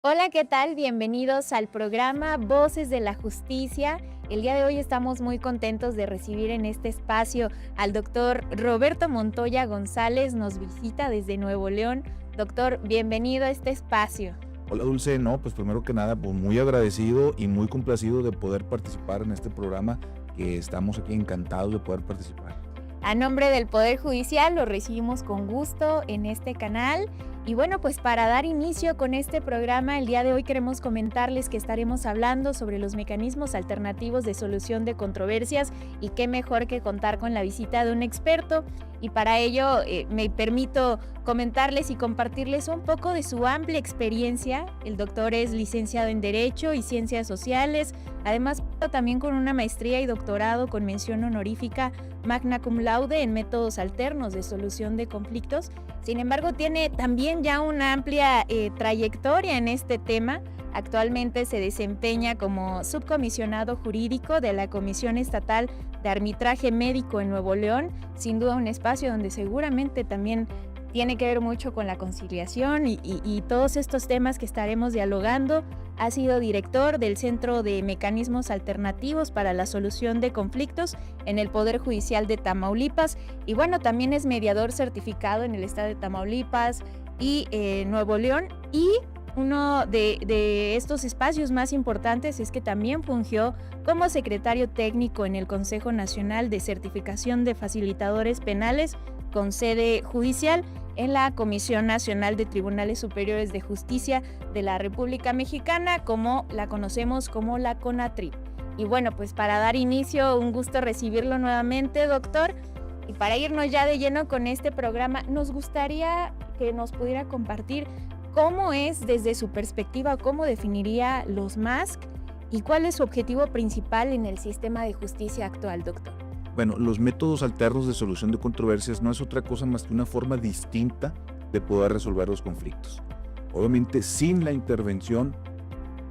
Hola, ¿qué tal? Bienvenidos al programa Voces de la Justicia. El día de hoy estamos muy contentos de recibir en este espacio al doctor Roberto Montoya González. Nos visita desde Nuevo León. Doctor, bienvenido a este espacio. Hola Dulce, no, pues primero que nada, pues muy agradecido y muy complacido de poder participar en este programa, que estamos aquí encantados de poder participar. A nombre del Poder Judicial lo recibimos con gusto en este canal. Y bueno, pues para dar inicio con este programa, el día de hoy queremos comentarles que estaremos hablando sobre los mecanismos alternativos de solución de controversias y qué mejor que contar con la visita de un experto. Y para ello me permito comentarles y compartirles un poco de su amplia experiencia. El doctor es licenciado en Derecho y Ciencias Sociales, además también con una maestría y doctorado con mención honorífica magna cum laude en métodos alternos de solución de conflictos. Sin embargo, tiene también ya una amplia trayectoria en este tema. Actualmente se desempeña como subcomisionado jurídico de la Comisión Estatal de Arbitraje Médico en Nuevo León, sin duda un espacio donde seguramente también tiene que ver mucho con la conciliación y todos estos temas que estaremos dialogando. Ha sido director del Centro de Mecanismos Alternativos para la Solución de Conflictos en el Poder Judicial de Tamaulipas y bueno, también es mediador certificado en el estado de Tamaulipas y Nuevo León. Y uno de estos espacios más importantes es que también fungió como secretario técnico en el Consejo Nacional de Certificación de Facilitadores Penales con sede judicial en la Comisión Nacional de Tribunales Superiores de Justicia de la República Mexicana, como la conocemos como la CONATRIP. Y bueno, pues para dar inicio, un gusto recibirlo nuevamente, doctor. Y para irnos ya de lleno con este programa, nos gustaría que nos pudiera compartir cómo es desde su perspectiva, cómo definiría los MASC y cuál es su objetivo principal en el sistema de justicia actual, doctor. Bueno, los métodos alternos de solución de controversias no es otra cosa más que una forma distinta de poder resolver los conflictos. Obviamente sin la intervención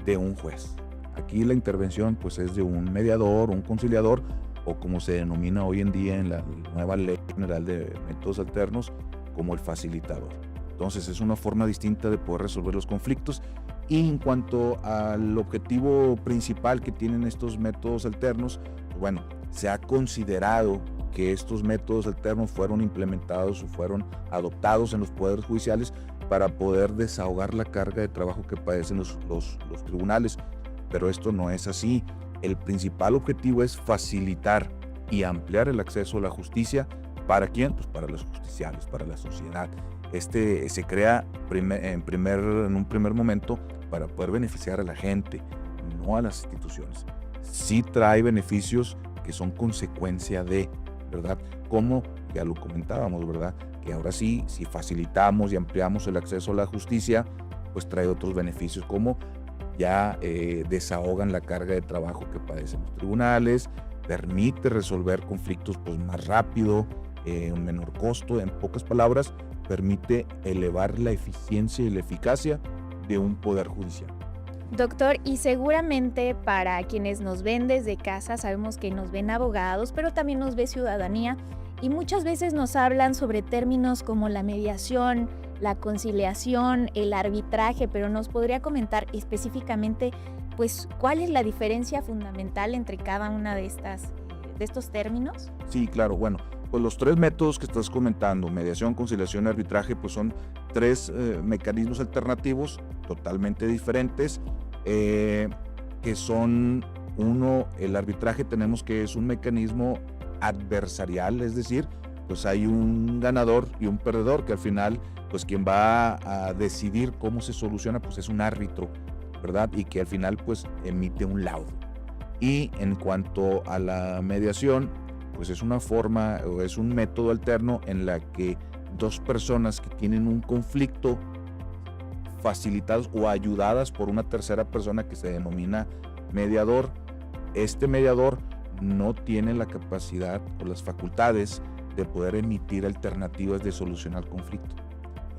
de un juez. Aquí la intervención pues es de un mediador, un conciliador, o como se denomina hoy en día en la nueva Ley General de Métodos Alternos, como el facilitador. Entonces es una forma distinta de poder resolver los conflictos. Y en cuanto al objetivo principal que tienen estos métodos alternos, pues bueno, se ha considerado que estos métodos alternos fueron implementados o fueron adoptados en los poderes judiciales para poder desahogar la carga de trabajo que padecen los tribunales, pero esto no es así. El principal objetivo es facilitar y ampliar el acceso a la justicia. ¿Para quién? Pues para los justiciables, para la sociedad. Se crea en un primer momento para poder beneficiar a la gente, no a las instituciones. Sí trae beneficios que son consecuencia de, ¿verdad? Como ya lo comentábamos, ¿verdad? Que ahora sí, si facilitamos y ampliamos el acceso a la justicia, pues trae otros beneficios como ya desahogan la carga de trabajo que padecen los tribunales, permite resolver conflictos pues más rápido, un menor costo, en pocas palabras, permite elevar la eficiencia y la eficacia de un poder judicial. Doctor, y seguramente para quienes nos ven desde casa, sabemos que nos ven abogados, pero también nos ve ciudadanía y muchas veces nos hablan sobre términos como la mediación, la conciliación, el arbitraje, pero nos podría comentar específicamente, pues, ¿cuál es la diferencia fundamental entre cada una de estos términos? Sí, claro, bueno, pues los tres métodos que estás comentando, mediación, conciliación y arbitraje, pues son tres mecanismos alternativos totalmente diferentes, que son, uno, el arbitraje tenemos que es un mecanismo adversarial, es decir, pues hay un ganador y un perdedor, que al final, pues quien va a decidir cómo se soluciona, pues es un árbitro, ¿verdad? Y que al final, pues emite un laudo. Y en cuanto a la mediación, pues es una forma o es un método alterno en la que dos personas que tienen un conflicto facilitados o ayudadas por una tercera persona que se denomina mediador. Este mediador no tiene la capacidad o las facultades de poder emitir alternativas de solucionar el conflicto.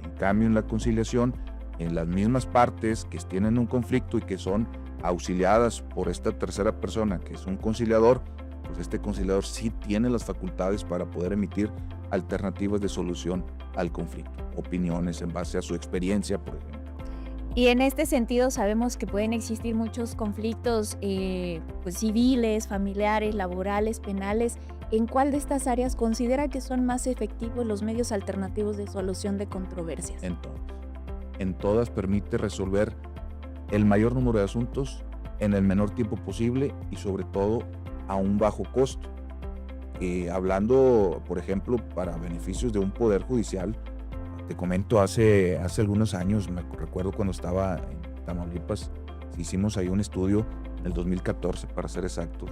En cambio, en la conciliación, en las mismas partes que tienen un conflicto y que son auxiliadas por esta tercera persona, que es un conciliador, pues este conciliador sí tiene las facultades para poder emitir alternativas de solución al conflicto, opiniones en base a su experiencia, por ejemplo. Y en este sentido sabemos que pueden existir muchos conflictos pues civiles, familiares, laborales, penales. ¿En cuál de estas áreas considera que son más efectivos los medios alternativos de solución de controversias? En todas permite resolver el mayor número de asuntos en el menor tiempo posible y sobre todo a un bajo costo. Hablando, por ejemplo, para beneficios de un poder judicial, te comento, hace algunos años, me recuerdo cuando estaba en Tamaulipas, hicimos ahí un estudio en el 2014 para ser exactos.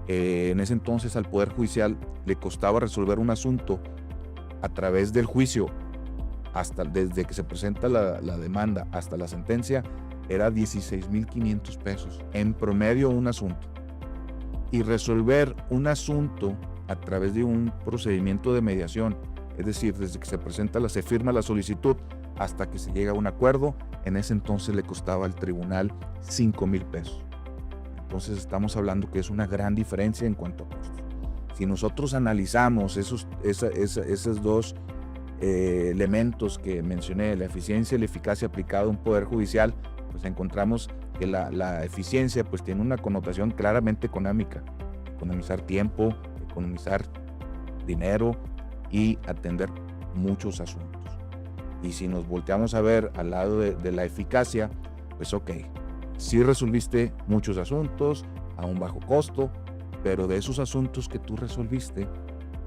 En ese entonces al Poder Judicial le costaba resolver un asunto a través del juicio, desde que se presenta la demanda hasta la sentencia, era 16,500 pesos en promedio un asunto. Y resolver un asunto a través de un procedimiento de mediación, es decir, desde que se firma la solicitud hasta que se llega a un acuerdo, en ese entonces le costaba al tribunal 5,000 pesos. Entonces estamos hablando que es una gran diferencia en cuanto a costos. Si nosotros analizamos esos dos elementos que mencioné, la eficiencia y la eficacia aplicada a un poder judicial, pues encontramos que la eficiencia pues tiene una connotación claramente económica: economizar tiempo, economizar dinero y atender muchos asuntos. Y si nos volteamos a ver al lado de la eficacia, pues ok, sí resolviste muchos asuntos a un bajo costo, pero de esos asuntos que tú resolviste,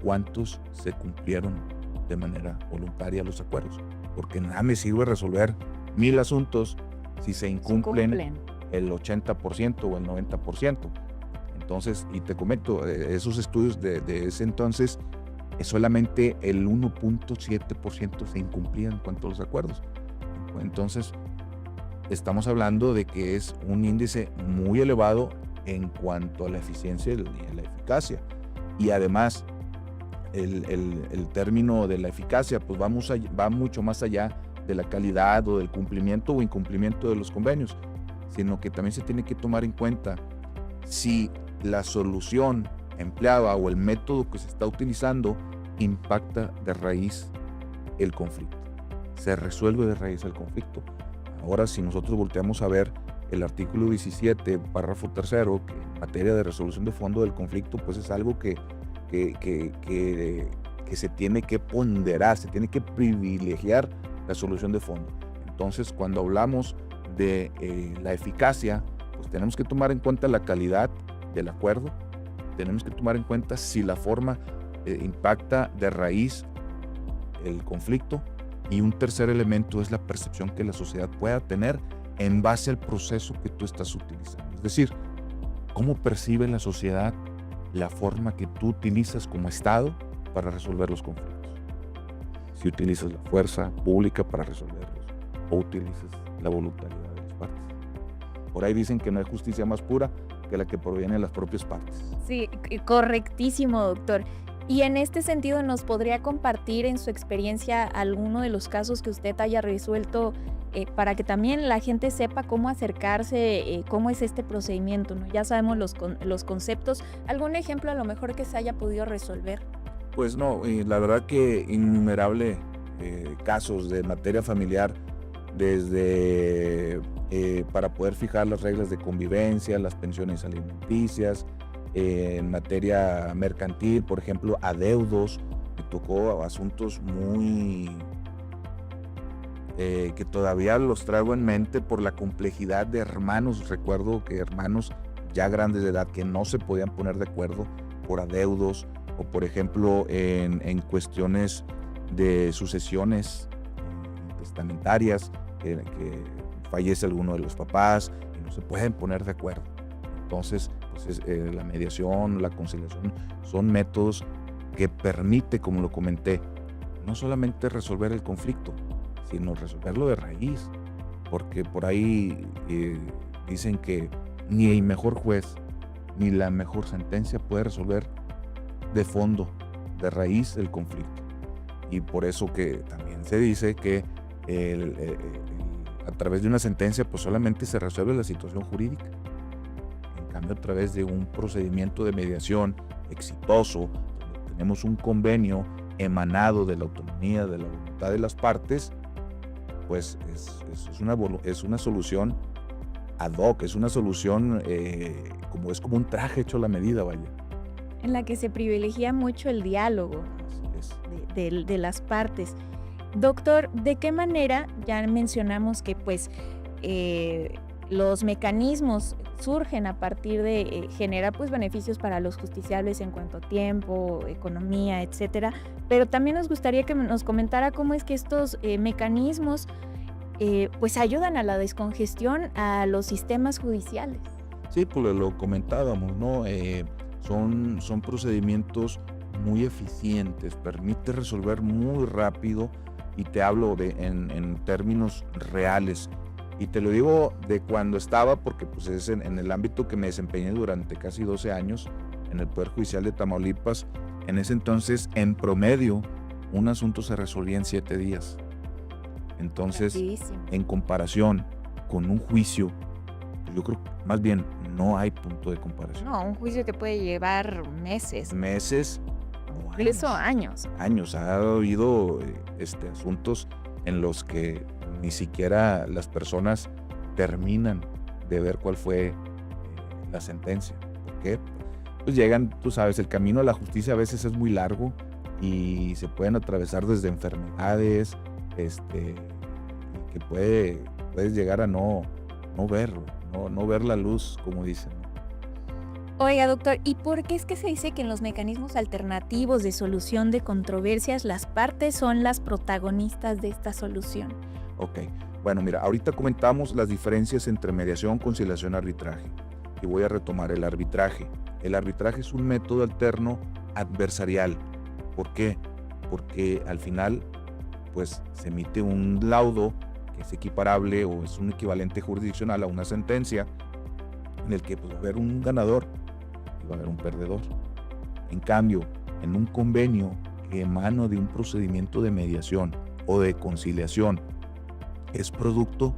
¿cuántos se cumplieron de manera voluntaria los acuerdos? Porque nada me sirve resolver 1,000 asuntos si se incumplen el 80% o el 90%. Entonces, y te comento, esos estudios de ese entonces, solamente el 1.7% se incumplían en cuanto a los acuerdos. Entonces, estamos hablando de que es un índice muy elevado en cuanto a la eficiencia y la eficacia. Y además, el término de la eficacia pues va mucho más allá de la calidad o del cumplimiento o incumplimiento de los convenios, sino que también se tiene que tomar en cuenta si la solución empleada o el método que se está utilizando impacta de raíz el conflicto, se resuelve de raíz el conflicto. Ahora, si nosotros volteamos a ver el artículo 17, párrafo 3º, que en materia de resolución de fondo del conflicto, pues es algo que se tiene que ponderar, se tiene que privilegiar la solución de fondo. Entonces, cuando hablamos de la eficacia, pues tenemos que tomar en cuenta la calidad del acuerdo, tenemos que tomar en cuenta si la forma impacta de raíz el conflicto, y un tercer elemento es la percepción que la sociedad pueda tener en base al proceso que tú estás utilizando. Es decir, cómo percibe la sociedad la forma que tú utilizas como Estado para resolver los conflictos. Si utilizas la fuerza pública para resolverlos o utilizas la voluntariedad de las partes. Por ahí dicen que no hay justicia más pura que la que proviene de las propias partes. Sí, correctísimo, doctor. Y en este sentido, ¿nos podría compartir en su experiencia alguno de los casos que usted haya resuelto para que también la gente sepa cómo acercarse, cómo es este procedimiento, ¿no? Ya sabemos los conceptos. ¿Algún ejemplo a lo mejor que se haya podido resolver? Pues no, la verdad que innumerables casos de materia familiar, desde para poder fijar las reglas de convivencia, las pensiones alimenticias, en materia mercantil, por ejemplo, adeudos. Me tocó asuntos muy que todavía los traigo en mente por la complejidad de hermanos. Recuerdo que hermanos ya grandes de edad que no se podían poner de acuerdo por adeudos, o por ejemplo en cuestiones de sucesiones testamentarias, que fallece alguno de los papás y no se pueden poner de acuerdo. Entonces, pues la mediación, la conciliación son métodos que permite, como lo comenté, no solamente resolver el conflicto, sino resolverlo de raíz, porque por ahí dicen que ni el mejor juez ni la mejor sentencia puede resolver de fondo, de raíz, el conflicto. Y por eso que también se dice que a través de una sentencia pues solamente se resuelve la situación jurídica. En cambio, a través de un procedimiento de mediación exitoso, donde tenemos un convenio emanado de la autonomía, de la voluntad de las partes, pues es una solución ad hoc, es una solución es como un traje hecho a la medida, vaya. En la que se privilegia mucho el diálogo Así es. de las partes. Doctor, ¿de qué manera, ya mencionamos que pues los mecanismos surgen a partir de generar pues beneficios para los justiciables en cuanto a tiempo, economía, etcétera, pero también nos gustaría que nos comentara cómo es que estos mecanismos pues ayudan a la descongestión a los sistemas judiciales? Sí, pues lo comentábamos, ¿no? Son procedimientos muy eficientes, permite resolver muy rápido, y te hablo en términos reales. Y te lo digo de cuando estaba, porque pues es en el ámbito que me desempeñé durante casi 12 años, en el Poder Judicial de Tamaulipas. En ese entonces, en promedio, un asunto se resolvía en 7 días. Entonces, Rapidísimo. en comparación con un juicio, yo creo que más bien no hay punto de comparación. No, un juicio te puede llevar meses, Meses o incluso años. años. Ha habido asuntos en los que ni siquiera las personas terminan de ver cuál fue la sentencia. ¿Por qué? Pues llegan, tú sabes, el camino a la justicia a veces es muy largo y se pueden atravesar desde enfermedades, que puedes llegar a no verlo, no ver la luz, como dicen. Oiga, doctor, ¿y por qué es que se dice que en los mecanismos alternativos de solución de controversias las partes son las protagonistas de esta solución? Ok, bueno, mira, ahorita comentamos las diferencias entre mediación, conciliación, arbitraje. Y voy a retomar el arbitraje. El arbitraje es un método alterno adversarial. ¿Por qué? Porque al final, pues, se emite un laudo que es equiparable o es un equivalente jurisdiccional a una sentencia, en el que pues, va a haber un ganador y va a haber un perdedor. En cambio, en un convenio que emana de un procedimiento de mediación o de conciliación, es producto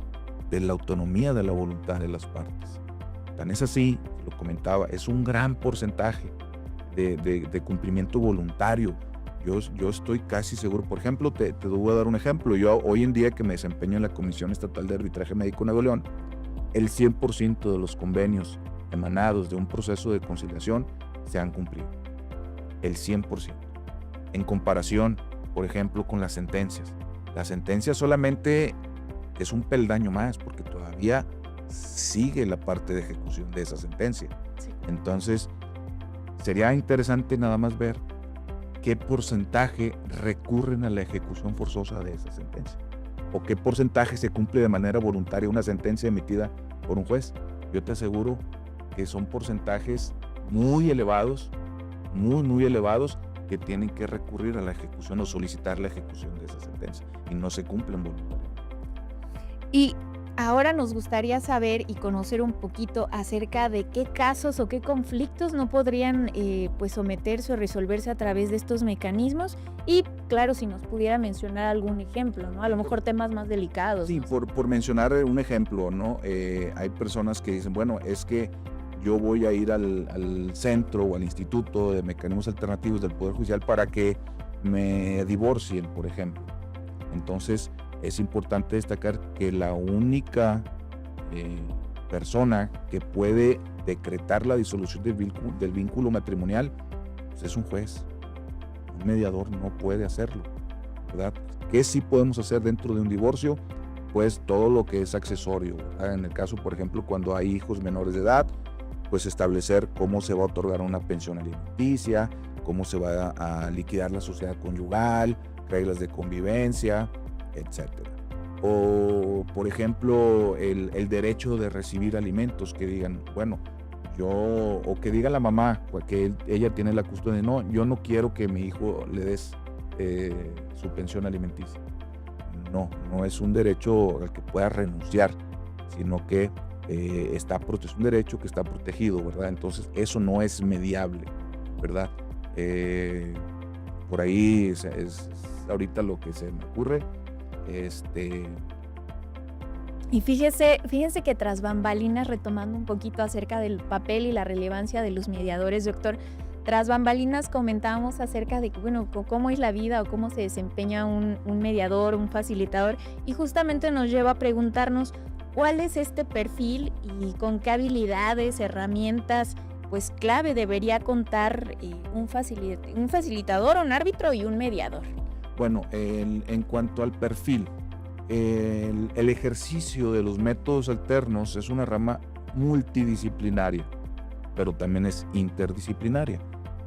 de la autonomía de la voluntad de las partes. Tan es así, lo comentaba, es un gran porcentaje de cumplimiento voluntario. Yo estoy casi seguro, por ejemplo, te voy a dar un ejemplo. Yo hoy en día que me desempeño en la Comisión Estatal de Arbitraje Médico Nuevo León, el 100% de los convenios emanados de un proceso de conciliación se han cumplido. El 100%. En comparación, por ejemplo, con las sentencias. La sentencia solamente es un peldaño más porque todavía sigue la parte de ejecución de esa sentencia. Sí. Entonces, sería interesante nada más ver qué porcentaje recurren a la ejecución forzosa de esa sentencia o qué porcentaje se cumple de manera voluntaria una sentencia emitida por un juez. Yo te aseguro que son porcentajes muy elevados, muy elevados, que tienen que recurrir a la ejecución o solicitar la ejecución de esa sentencia y no se cumplen voluntariamente. Y ahora nos gustaría saber y conocer un poquito acerca de qué casos o qué conflictos no podrían pues someterse o resolverse a través de estos mecanismos y claro, si nos pudiera mencionar algún ejemplo, ¿no? A lo mejor temas más delicados. Sí, ¿no? por mencionar un ejemplo, ¿no? Hay personas que dicen, bueno, es que yo voy a ir al centro o al Instituto de Mecanismos Alternativos del Poder Judicial para que me divorcien, por ejemplo. Entonces, es importante destacar que la única persona que puede decretar la disolución del vínculo matrimonial pues es un juez. Un mediador no puede hacerlo, ¿verdad? ¿Qué sí podemos hacer dentro de un divorcio? Pues todo lo que es accesorio, ¿verdad? En el caso, por ejemplo, cuando hay hijos menores de edad, pues establecer cómo se va a otorgar una pensión alimenticia, cómo se va a liquidar la sociedad conyugal, reglas de convivencia, etcétera. O, por ejemplo, el derecho de recibir alimentos, que digan, bueno, o que diga la mamá, que ella tiene la custodia, no, yo no quiero que mi hijo le des su pensión alimenticia. No es un derecho al que pueda renunciar, sino que es un derecho que está protegido, ¿verdad? Entonces, eso no es mediable, ¿verdad? Por ahí es ahorita lo que se me ocurre. Y fíjense que tras bambalinas, retomando un poquito acerca del papel y la relevancia de los mediadores, doctor, tras bambalinas comentábamos acerca de, bueno, cómo es la vida o cómo se desempeña un mediador, un facilitador, y justamente nos lleva a preguntarnos cuál es este perfil y con qué habilidades, herramientas, pues clave debería contar un facilitador, un árbitro y un mediador. Bueno, en cuanto al perfil, el ejercicio de los métodos alternos es una rama multidisciplinaria, pero también es interdisciplinaria.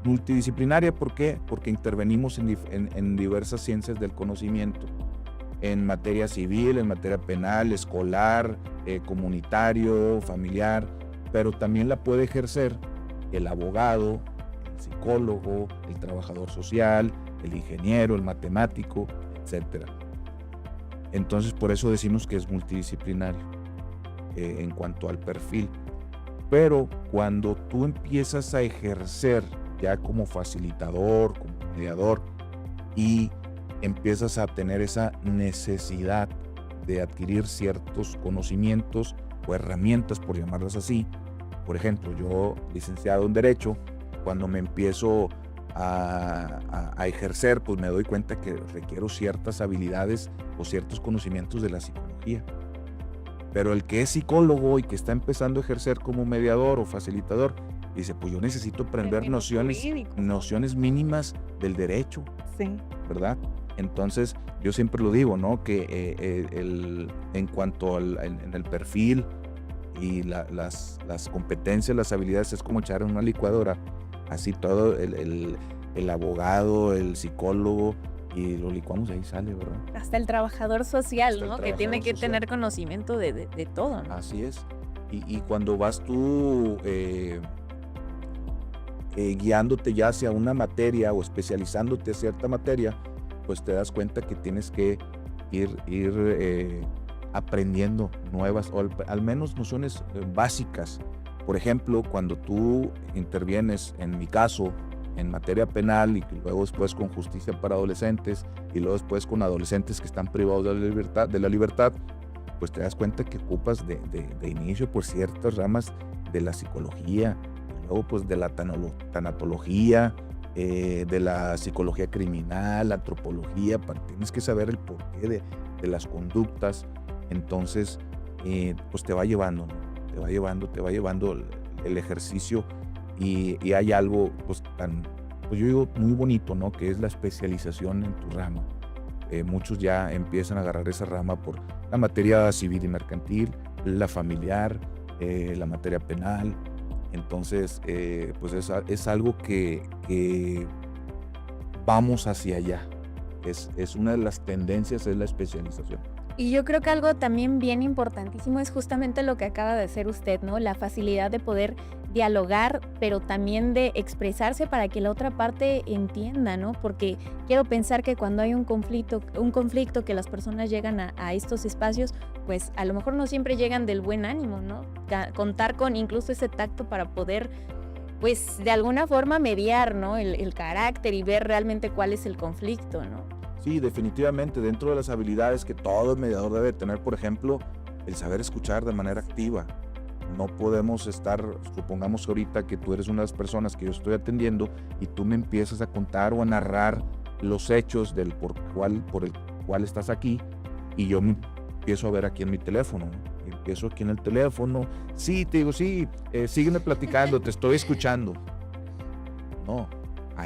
Multidisciplinaria, ¿por qué? Porque intervenimos en diversas ciencias del conocimiento, en materia civil, en materia penal, escolar, comunitario, familiar, pero también la puede ejercer el abogado, el psicólogo, el trabajador social, el ingeniero, el matemático, etc. Entonces, por eso decimos que es multidisciplinario en cuanto al perfil. Pero cuando tú empiezas a ejercer ya como facilitador, como mediador, y empiezas a tener esa necesidad de adquirir ciertos conocimientos o herramientas, por llamarlas así. Por ejemplo, yo, licenciado en Derecho, cuando me empiezo a ejercer, pues me doy cuenta que requiero ciertas habilidades o ciertos conocimientos de la psicología. Pero el que es psicólogo y que está empezando a ejercer como mediador o facilitador, dice, pues yo necesito aprender nociones mínimas del derecho, sí, ¿verdad? Entonces, yo siempre lo digo, ¿no? Que en cuanto en el perfil y las competencias, las habilidades, es como echar en una licuadora, así todo el abogado, el psicólogo, y lo licuamos y ahí sale, ¿verdad? Hasta el trabajador social, Hasta ¿no? el Que tiene que social. tener conocimiento de todo, ¿no? Así es. Y cuando vas tú guiándote ya hacia una materia o especializándote en cierta materia, pues te das cuenta que tienes que ir aprendiendo nuevas, o al menos nociones básicas. Por ejemplo, cuando tú intervienes, en mi caso, en materia penal, y luego después con justicia para adolescentes, y luego después con adolescentes que están privados de la libertad, pues te das cuenta que ocupas de inicio por ciertas ramas de la psicología, y luego pues de la tanatología, de la psicología criminal, antropología, tienes que saber el porqué de las conductas. Entonces pues te va llevando, ¿no? te va llevando el ejercicio, y hay algo pues yo digo muy bonito, ¿no? Que es la especialización en tu rama. Muchos ya empiezan a agarrar esa rama por la materia civil y mercantil, la familiar, la materia penal. Entonces, pues es algo que vamos hacia allá. Es una de las tendencias, es la especialización. Y yo creo que algo también bien importantísimo es justamente lo que acaba de hacer usted, ¿no? La facilidad de poder dialogar, pero también de expresarse para que la otra parte entienda, ¿no? Porque quiero pensar que cuando hay un conflicto que las personas llegan a estos espacios, pues a lo mejor no siempre llegan del buen ánimo, ¿no? Contar con incluso ese tacto para poder, pues de alguna forma mediar, ¿no? El carácter y ver realmente cuál es el conflicto, ¿no? Sí, definitivamente, dentro de las habilidades que todo mediador debe tener, por ejemplo, el saber escuchar de manera activa. No podemos estar, supongamos ahorita que tú eres una de las personas que yo estoy atendiendo y tú me empiezas a contar o a narrar los hechos por el cual estás aquí, y yo me empiezo a ver aquí en mi teléfono, ¿no? Y empiezo aquí en el teléfono, sí, te digo, sí, sígueme platicando, te estoy escuchando. No.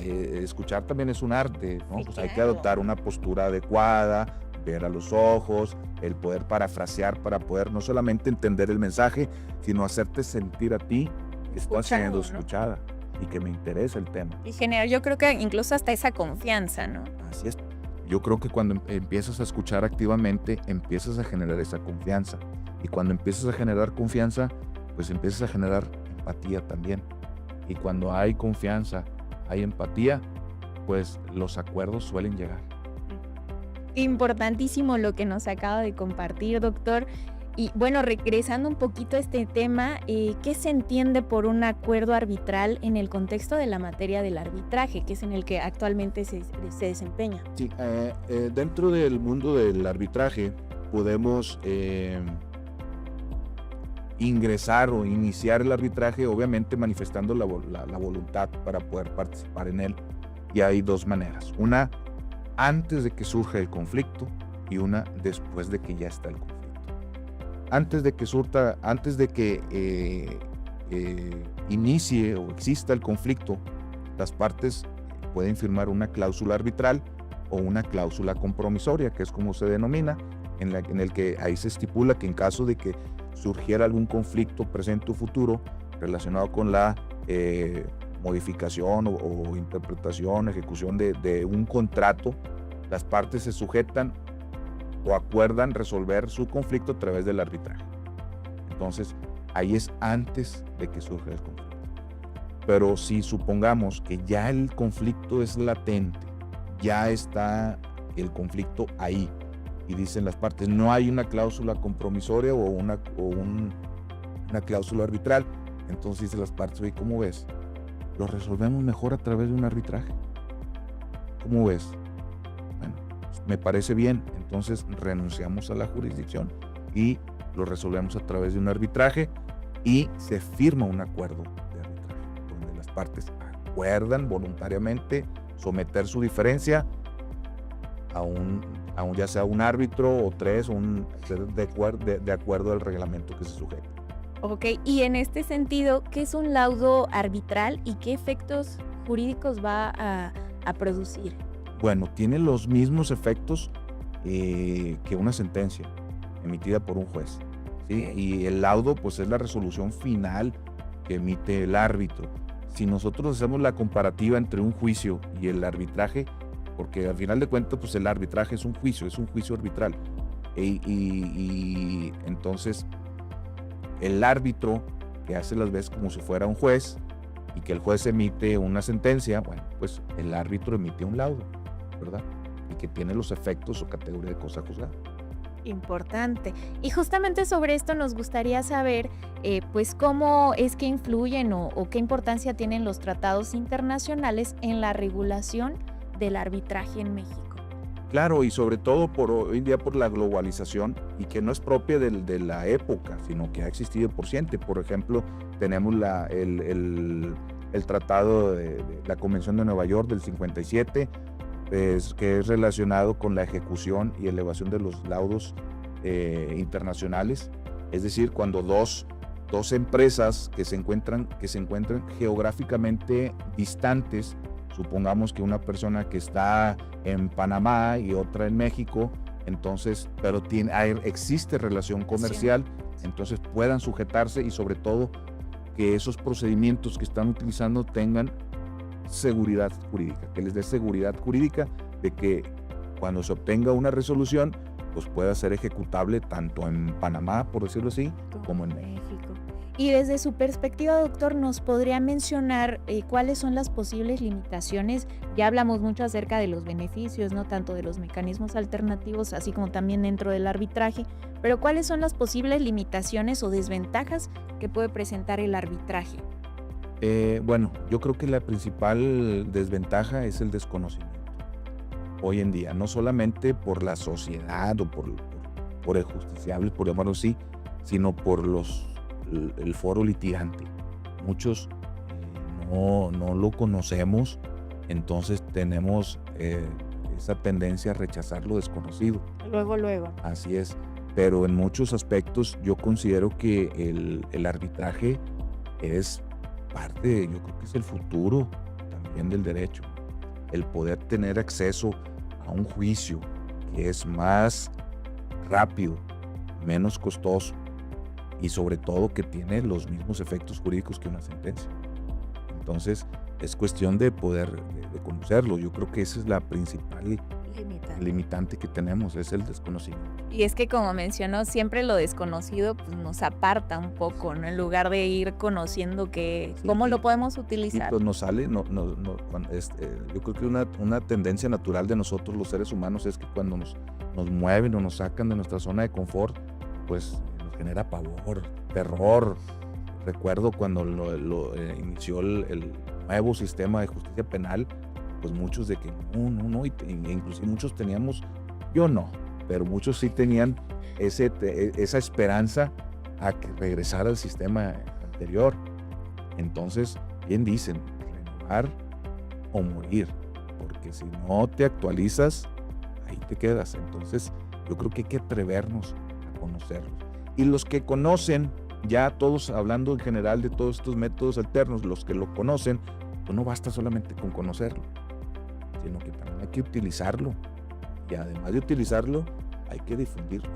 Escuchar también es un arte, ¿no? Sí, pues claro. Hay que adoptar una postura adecuada, ver a los ojos, el poder parafrasear para poder no solamente entender el mensaje, sino hacerte sentir a ti que estás siendo escuchada, ¿no? Y que me interesa el tema. Y generar, yo creo que incluso hasta esa confianza, ¿no? Así es. Yo creo que cuando empiezas a escuchar activamente, empiezas a generar esa confianza. Y cuando empiezas a generar confianza, pues empiezas a generar empatía también. Y cuando hay confianza, hay empatía, pues los acuerdos suelen llegar. Importantísimo lo que nos acaba de compartir, doctor. Y bueno, regresando un poquito a este tema, ¿qué se entiende por un acuerdo arbitral en el contexto de la materia del arbitraje, que es en el que actualmente se desempeña? Sí, dentro del mundo del arbitraje podemos ingresar o iniciar el arbitraje, obviamente manifestando la voluntad para poder participar en él. Y hay dos maneras, una antes de que surja el conflicto y una después de que ya está el conflicto. Antes de que inicie o exista el conflicto, las partes pueden firmar una cláusula arbitral o una cláusula compromisoria, que es como se denomina, en el que ahí se estipula que en caso de que surgiera algún conflicto presente o futuro relacionado con la modificación o interpretación, ejecución de un contrato, las partes se sujetan o acuerdan resolver su conflicto a través del arbitraje. Entonces, ahí es antes de que surja el conflicto. Pero si supongamos que ya el conflicto es latente, ya está el conflicto ahí, y dicen las partes, no hay una cláusula compromisoria o una cláusula arbitral, entonces dicen las partes, oye, ¿cómo ves? Lo resolvemos mejor a través de un arbitraje. ¿Cómo ves? Bueno, pues me parece bien, entonces renunciamos a la jurisdicción y lo resolvemos a través de un arbitraje y se firma un acuerdo de arbitraje, donde las partes acuerdan voluntariamente someter su diferencia a ya sea un árbitro o tres, de acuerdo al reglamento que se sujeta. Ok, y en este sentido, ¿qué es un laudo arbitral y qué efectos jurídicos va a producir? Bueno, tiene los mismos efectos que una sentencia emitida por un juez, ¿sí? Y el laudo, pues, es la resolución final que emite el árbitro. Si nosotros hacemos la comparativa entre un juicio y el arbitraje, porque al final de cuentas, pues, el arbitraje es un juicio arbitral. Y entonces, el árbitro, que hace las veces como si fuera un juez, y que el juez emite una sentencia, bueno, pues el árbitro emite un laudo, ¿verdad? Y que tiene los efectos o categoría de cosa juzgada. Importante. Y justamente sobre esto nos gustaría saber, pues, cómo es que influyen o qué importancia tienen los tratados internacionales en la regulación del arbitraje en México. Claro, y sobre todo hoy en día por la globalización, y que no es propia de la época, sino que ha existido por siempre. Por ejemplo, tenemos el tratado de la Convención de Nueva York del 57, que es relacionado con la ejecución y elevación de los laudos internacionales. Es decir, cuando dos empresas que se encuentran geográficamente distantes, supongamos que una persona que está en Panamá y otra en México, entonces, pero existe relación comercial, entonces puedan sujetarse, y sobre todo que esos procedimientos que están utilizando tengan seguridad jurídica, que les dé seguridad jurídica de que cuando se obtenga una resolución, pues pueda ser ejecutable tanto en Panamá, por decirlo así, como en México. Y desde su perspectiva, doctor, ¿nos podría mencionar cuáles son las posibles limitaciones? Ya hablamos mucho acerca de los beneficios, ¿no? Tanto de los mecanismos alternativos, así como también dentro del arbitraje, pero ¿cuáles son las posibles limitaciones o desventajas que puede presentar el arbitraje? Bueno, yo creo que la principal desventaja es el desconocimiento. Hoy en día, no solamente por la sociedad o por el justiciable, por llamarlo así, sino por el foro litigante. Muchos no lo conocemos, entonces tenemos esa tendencia a rechazar lo desconocido. Luego. Así es, pero en muchos aspectos yo considero que el arbitraje es parte, yo creo que es el futuro también del derecho. El poder tener acceso a un juicio que es más rápido, menos costoso, y sobre todo que tiene los mismos efectos jurídicos que una sentencia. Entonces es cuestión de poder de conocerlo. Yo creo que esa es la principal limitante que tenemos, es el desconocimiento. Y es que, como mencionó, siempre lo desconocido, pues, nos aparta un poco, ¿no? En lugar de ir conociendo cómo lo podemos utilizar. Y pues nos sale, yo creo que una tendencia natural de nosotros los seres humanos es que cuando nos mueven o nos sacan de nuestra zona de confort, pues nos genera pavor, terror. Recuerdo cuando inició el nuevo sistema de justicia penal, pues muchos de que no, inclusive muchos teníamos, yo no, pero muchos sí tenían esa esperanza a que regresar al sistema anterior. Entonces, bien dicen, renovar o morir, porque si no te actualizas, ahí te quedas. Entonces, yo creo que hay que atrevernos a conocerlos. Y los que conocen, ya todos hablando en general de todos estos métodos alternos, los que lo conocen, pues no basta solamente con conocerlo, sino que también hay que utilizarlo. Y además de utilizarlo, hay que difundirlo.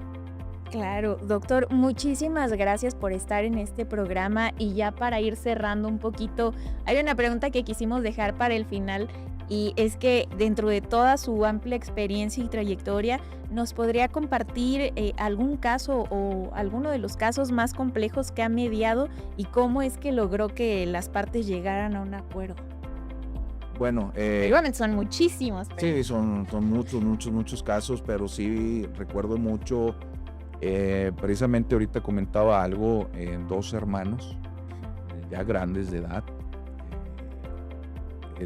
Claro, doctor, muchísimas gracias por estar en este programa y ya para ir cerrando un poquito, hay una pregunta que quisimos dejar para el final y es que dentro de toda su amplia experiencia y trayectoria, ¿nos podría compartir algún caso o alguno de los casos más complejos que ha mediado y cómo es que logró que las partes llegaran a un acuerdo? Bueno, Igualmente son muchísimos. Sí, son muchos casos, pero sí recuerdo mucho, precisamente ahorita comentaba algo, dos hermanos, ya grandes de edad,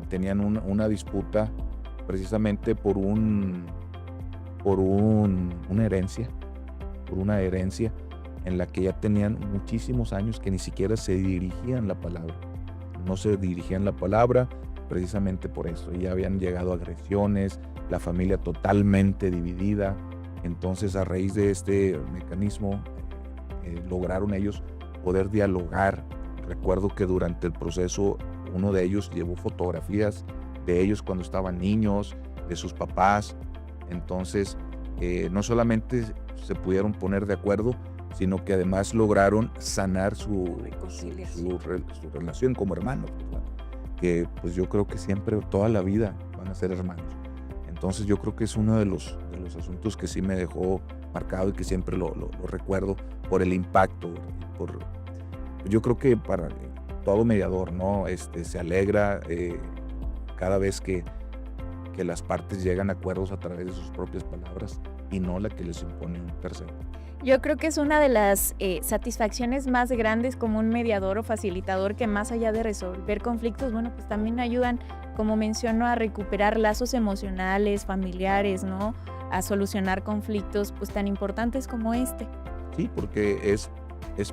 tenían una disputa precisamente por una herencia, en la que ya tenían muchísimos años que ni siquiera se dirigían la palabra, precisamente por eso, ya habían llegado agresiones, la familia totalmente dividida. Entonces, a raíz de este mecanismo, lograron ellos poder dialogar. Recuerdo que durante el proceso, uno de ellos llevó fotografías de ellos cuando estaban niños, de sus papás. Entonces, no solamente se pudieron poner de acuerdo, sino que además lograron sanar su relación como hermanos, ¿verdad? Que pues yo creo que siempre, toda la vida, van a ser hermanos. Entonces yo creo que es uno de los asuntos que sí me dejó marcado y que siempre lo recuerdo por el impacto. Yo creo que para todo mediador, ¿no? Se alegra cada vez que las partes llegan a acuerdos a través de sus propias palabras y no la que les impone un tercero. Yo creo que es una de las satisfacciones más grandes como un mediador o facilitador que más allá de resolver conflictos, bueno, pues también ayudan, como menciono, a recuperar lazos emocionales, familiares, ¿no? A solucionar conflictos pues tan importantes como este. Sí, porque es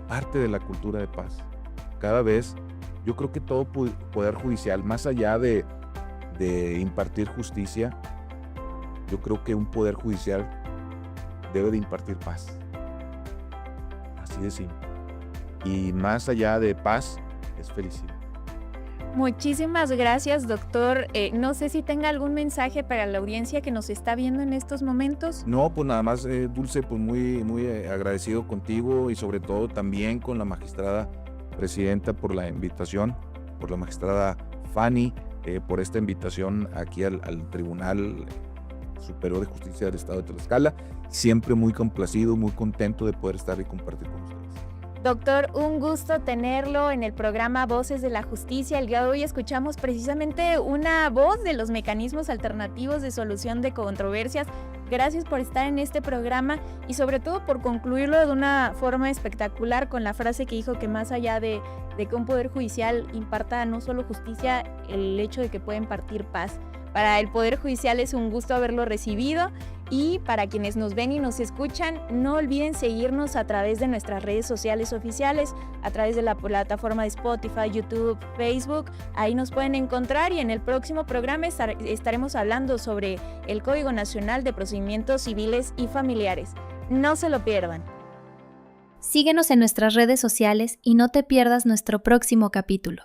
parte de la cultura de paz. Cada vez, yo creo que todo poder judicial, más allá de impartir justicia, yo creo que un poder judicial debe de impartir paz. Así de simple. Y más allá de paz, es felicidad. Muchísimas gracias, doctor. No sé si tenga algún mensaje para la audiencia que nos está viendo en estos momentos. No, pues nada más, Dulce, pues muy agradecido contigo y sobre todo también con la magistrada presidenta por la invitación, por la magistrada Fanny, por esta invitación aquí al Tribunal Superior de Justicia del Estado de Tlaxcala. Siempre muy complacido, muy contento de poder estar y compartir con ustedes. Doctor, un gusto tenerlo en el programa Voces de la Justicia. El día de hoy escuchamos precisamente una voz de los mecanismos alternativos de solución de controversias. Gracias por estar en este programa y sobre todo por concluirlo de una forma espectacular con la frase que dijo que más allá de que un poder judicial imparta no solo justicia, el hecho de que pueda impartir paz. Para el Poder Judicial es un gusto haberlo recibido y para quienes nos ven y nos escuchan, no olviden seguirnos a través de nuestras redes sociales oficiales, a través de la plataforma de Spotify, YouTube, Facebook. Ahí nos pueden encontrar y en el próximo programa estaremos hablando sobre el Código Nacional de Procedimientos Civiles y Familiares. No se lo pierdan. Síguenos en nuestras redes sociales y no te pierdas nuestro próximo capítulo.